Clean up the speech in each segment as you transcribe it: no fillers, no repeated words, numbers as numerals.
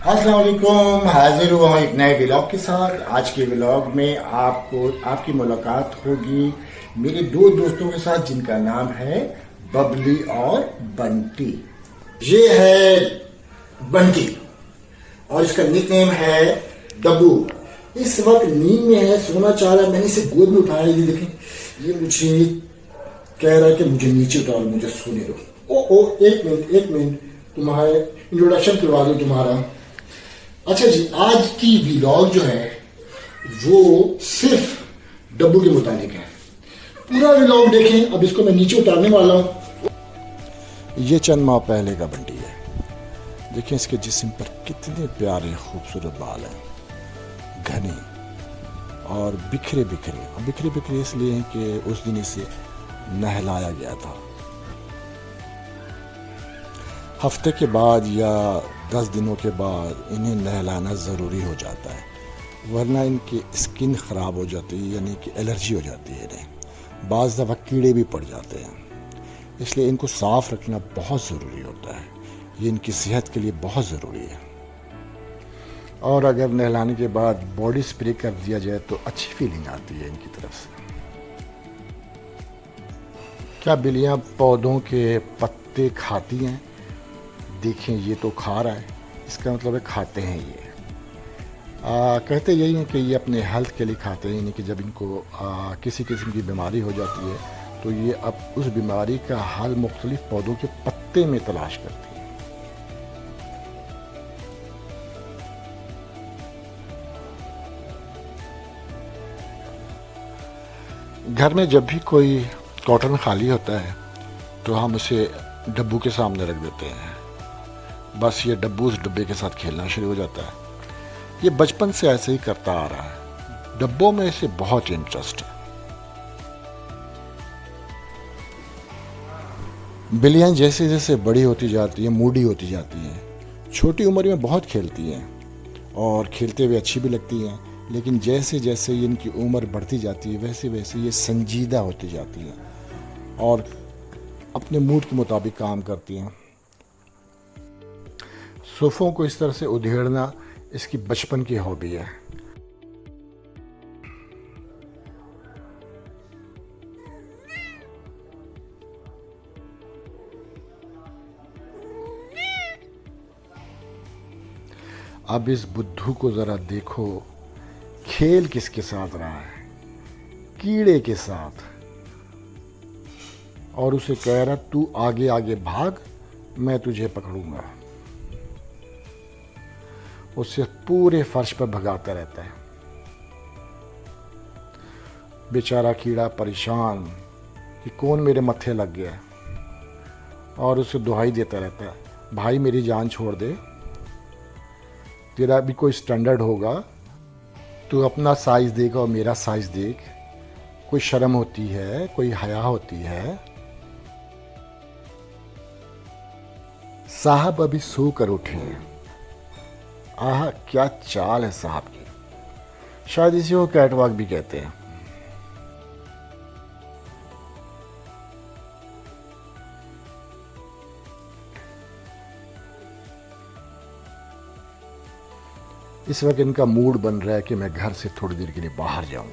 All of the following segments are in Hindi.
अस्सलाम वालेकुम। हाजिर हुआ हूँ एक नए व्लॉग के साथ। आज के व्लॉग में आपकी मुलाकात होगी मेरे दो दोस्तों के साथ जिनका नाम है बबली और बंटी। ये है बंटी और इसका निकनेम है डब्बू। इस वक्त नींद में है, सोना चाह रहा है। मैंने इसे गोद में उठाया। ये देखें, ये मुझे कह रहा है कि मुझे नीचे उतारो, मुझे सोने दो। ओ एक मिनट तुम्हारे इंट्रोडक्शन करवा दो तुम्हारा। अच्छा जी, आज की व्लॉग जो है वो सिर्फ डब्बू के मुतालिक है। पूरा व्लॉग देखें। अब इसको मैं नीचे उतारने वाला हूं। ये चंद माह पहले का बंटी है। देखें इसके जिस्म पर कितने प्यारे खूबसूरत बाल हैं, घने और बिखरे बिखरे इसलिए हैं कि उस दिन इसे नहलाया गया था। हफ्ते के बाद या 10 दिनों के बाद इन्हें नहलाना ज़रूरी हो जाता है, वरना इनकी स्किन ख़राब हो जाती है, यानी कि एलर्जी हो जाती है इन्हें। बाज़ दफ़ा कीड़े भी पड़ जाते हैं, इसलिए इनको साफ़ रखना बहुत ज़रूरी होता है। ये इनकी सेहत के लिए बहुत ज़रूरी है। और अगर नहलाने के बाद बॉडी स्प्रे कर दिया जाए तो अच्छी फीलिंग आती है इनकी तरफ से। क्या बिल्लियाँ पौधों के पत्ते खाती हैं? देखें, ये तो खा रहा है, इसका मतलब है खाते हैं ये। कहते यही हैं कि ये अपने हेल्थ के लिए खाते हैं, यानी कि जब इनको किसी किस्म की बीमारी हो जाती है तो ये अब उस बीमारी का हल मुख्तलिफ पौधों के पत्ते में तलाश करती है। घर में जब भी कोई कॉटन खाली होता है तो हम उसे डब्बू के सामने रख देते हैं। बस ये डब्बू उस डब्बे के साथ खेलना शुरू हो जाता है। ये बचपन से ऐसे ही करता आ रहा है। डब्बों में इसे बहुत इंटरेस्ट है। बिल्लियाँ जैसे जैसे बड़ी होती जाती हैं, मूडी होती जाती हैं। छोटी उम्र में बहुत खेलती हैं और खेलते हुए अच्छी भी लगती हैं, लेकिन जैसे जैसे इनकी उम्र बढ़ती जाती है वैसे वैसे ये संजीदा होती जाती हैं और अपने मूड के मुताबिक काम करती हैं। सोफ़ों को इस तरह से उधेड़ना इसकी बचपन की हॉबी है। अब इस बुद्धू को ज़रा देखो, खेल किसके साथ रहा है? कीड़े के साथ। और उसे कह रहा तू आगे आगे भाग, मैं तुझे पकड़ूंगा। उसे पूरे फर्श पर भगाता रहता है। बेचारा कीड़ा परेशान कि कौन मेरे मत्थे लग गया, और उसे दुहाई देता रहता है, भाई मेरी जान छोड़ दे, तेरा भी कोई स्टैंडर्ड होगा, तू अपना साइज देगा और मेरा साइज देख। कोई शर्म होती है, कोई हया होती है। साहब अभी सो कर उठे हैं। आह, क्या चाल है साहब की। शायद इसी को कैटवॉक भी कहते हैं। इस वक्त इनका मूड बन रहा है कि मैं घर से थोड़ी देर के लिए बाहर जाऊं।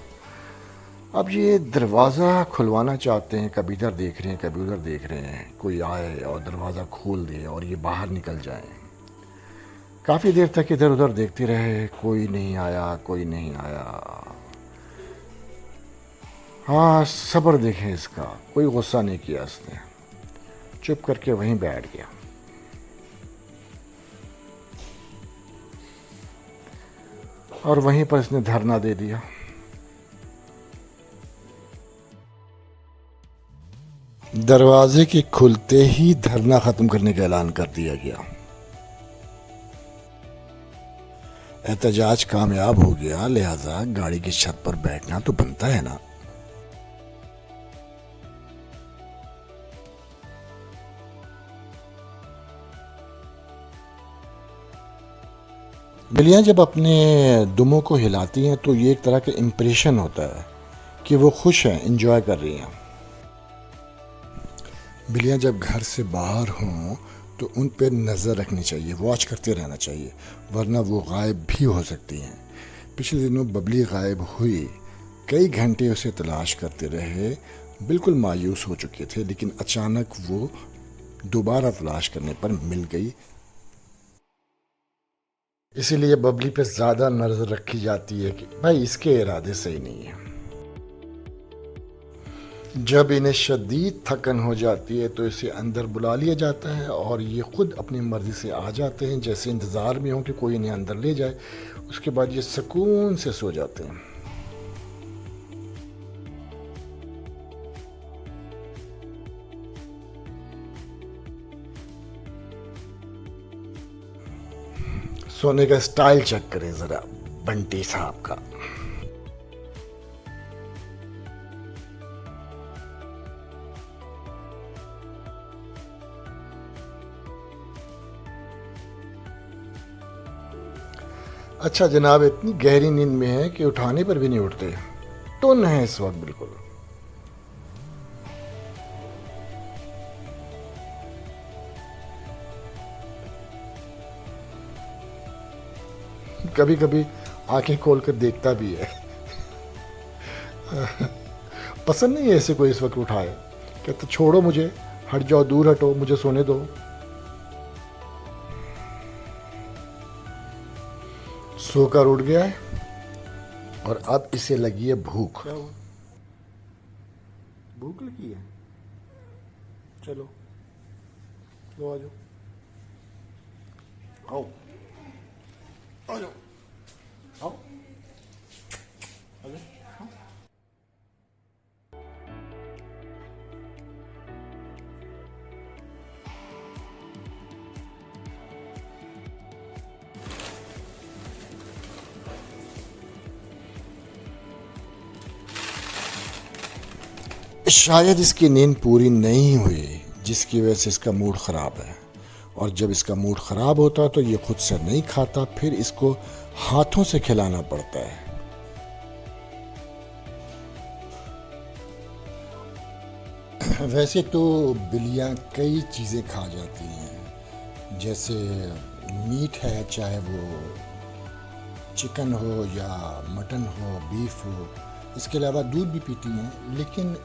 अब ये दरवाज़ा खुलवाना चाहते हैं, कभी इधर देख रहे हैं कभी उधर देख रहे हैं, कोई आए और दरवाज़ा खोल दे और ये बाहर निकल जाए। काफ़ी देर तक इधर उधर देखते रहे, कोई नहीं आया। हाँ, सब्र देखें इसका, कोई गुस्सा नहीं किया इसने, चुप करके वहीं बैठ गया। और वहीं पर इसने धरना दे दिया। दरवाजे के खुलते ही धरना ख़त्म करने का ऐलान कर दिया गया। एहतजाज कामयाब हो गया, लिहाजा गाड़ी की छत पर बैठना तो बनता है ना। बिल्लियाँ जब अपने दुमों को हिलाती हैं तो ये एक तरह का इम्प्रेशन होता है कि वो खुश हैं, इंजॉय कर रही हैं। बिल्लियाँ जब घर से बाहर हों तो उन पर नज़र रखनी चाहिए, वॉच करते रहना चाहिए, वरना वो गायब भी हो सकती हैं। पिछले दिनों बबली गायब हुई, कई घंटे उसे तलाश करते रहे, बिल्कुल मायूस हो चुके थे, लेकिन अचानक वो दोबारा तलाश करने पर मिल गई। इसीलिए बबली पे ज़्यादा नज़र रखी जाती है कि भाई इसके इरादे सही नहीं है। जब इन्हें शदीद थकन हो जाती है तो इसे अंदर बुला लिया जाता है और ये खुद अपनी मर्ज़ी से आ जाते हैं, जैसे इंतज़ार में हो कि कोई इन्हें अंदर ले जाए। उसके बाद ये सुकून से सो जाते हैं। सोने का स्टाइल चेक करें ज़रा बंटी साहब का। अच्छा जनाब, इतनी गहरी नींद में है कि उठाने पर भी नहीं उठते, टुन है इस वक्त बिल्कुल। कभी कभी आंखें खोलकर देखता भी है। पसंद नहीं है ऐसे कोई इस वक्त उठाए, कहते छोड़ो मुझे, हट जाओ, दूर हटो, मुझे सोने दो। सोकर उठ गया है और अब इसे लगी है भूख। क्या हुआ? भूख लगी है? चलो लो आ जाओ, आओ आ जाओ, आओ आ जाओ। शायद इसकी नींद पूरी नहीं हुई, जिसकी वजह से इसका मूड ख़राब है। और जब इसका मूड ख़राब होता तो ये खुद से नहीं खाता, फिर इसको हाथों से खिलाना पड़ता है। वैसे तो बिल्लियाँ कई चीज़ें खा जाती हैं, जैसे मीट है, चाहे वो चिकन हो या मटन हो, बीफ हो। इसके अलावा दूध भी पीती हैं, लेकिन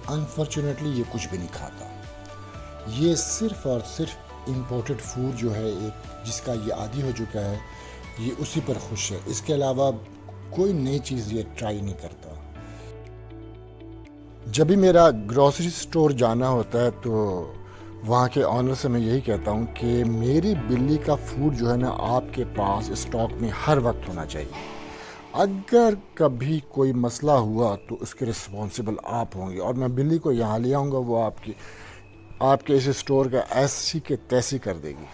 अनफॉर्चुनेटली ये कुछ भी नहीं खाता। ये सिर्फ़ और सिर्फ इम्पोर्टेड फूड जो है, एक जिसका ये आदी हो चुका है, ये उसी पर खुश है। इसके अलावा कोई नई चीज़ ये ट्राई नहीं करता। जब भी मेरा ग्रॉसरी स्टोर जाना होता है तो वहाँ के ऑनर से मैं यही कहता हूँ कि मेरी बिल्ली का फूड जो है ना, आपके पास स्टॉक में हर वक्त होना चाहिए। अगर कभी कोई मसला हुआ तो उसके रिस्पॉन्सिबल आप होंगे, और मैं बिल्ली को यहाँ ले आऊँगा, वो आपके इस स्टोर का ऐसी के तैसी कर देगी।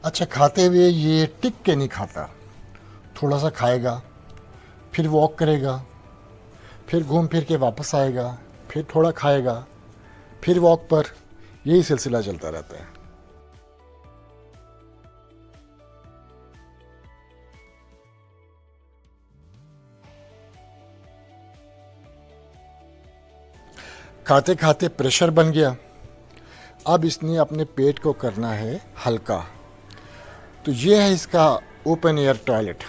अच्छा, खाते हुए ये टिक के नहीं खाता, थोड़ा सा खाएगा, फिर वॉक करेगा, फिर घूम फिर के वापस आएगा, फिर थोड़ा खाएगा, फिर वॉक पर। यही सिलसिला चलता रहता है। खाते खाते प्रेशर बन गया, अब इसने अपने पेट को करना है हल्का। तो ये है इसका ओपन एयर टॉयलेट।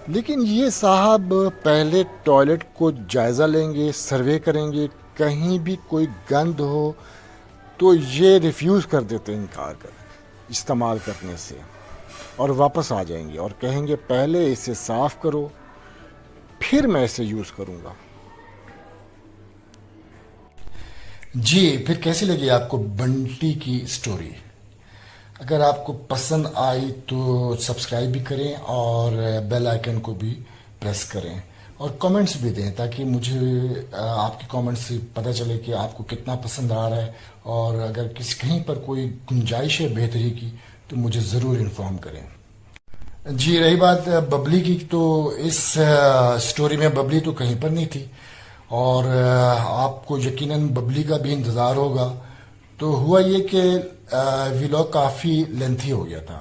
लेकिन ये साहब पहले टॉयलेट को जायज़ा लेंगे, सर्वे करेंगे, कहीं भी कोई गंद हो तो ये रिफ्यूज़ कर देते हैं, इनकार कर इस्तेमाल करने से, और वापस आ जाएंगे और कहेंगे पहले इसे साफ़ करो, फिर मैं इसे यूज़ करूँगा। जी, फिर कैसी लगी आपको बंटी की स्टोरी? अगर आपको पसंद आई तो सब्सक्राइब भी करें और बेल आइकन को भी प्रेस करें, और कमेंट्स भी दें, ताकि मुझे आपके कमेंट्स से पता चले कि आपको कितना पसंद आ रहा है। और अगर कहीं पर कोई गुंजाइश है बेहतरी की तो मुझे ज़रूर इन्फॉर्म करें। जी, रही बात बबली की, तो इस स्टोरी में बबली तो कहीं पर नहीं थी, और आपको यकीनन बबली का भी इंतज़ार होगा। तो हुआ ये कि व्लॉग काफ़ी लेंथी हो गया था,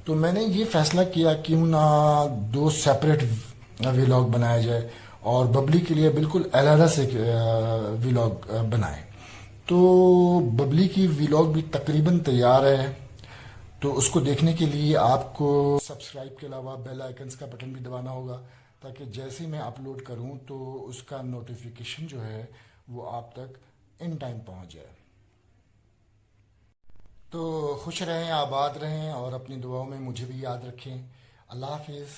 तो मैंने ये फैसला किया क्यों ना दो सेपरेट व्लॉग बनाया जाए और बबली के लिए बिल्कुल अलग से व्लॉग बनाए। तो बबली की व्लॉग भी तकरीबन तैयार है। तो उसको देखने के लिए आपको सब्सक्राइब के अलावा बेल आइकन्स का बटन भी दबाना होगा, ताकि जैसे ही मैं अपलोड करूं तो उसका नोटिफिकेशन जो है वो आप तक इन टाइम पहुंच जाए। तो खुश रहें, आबाद रहें और अपनी दुआओं में मुझे भी याद रखें। अल्लाह हाफिज़।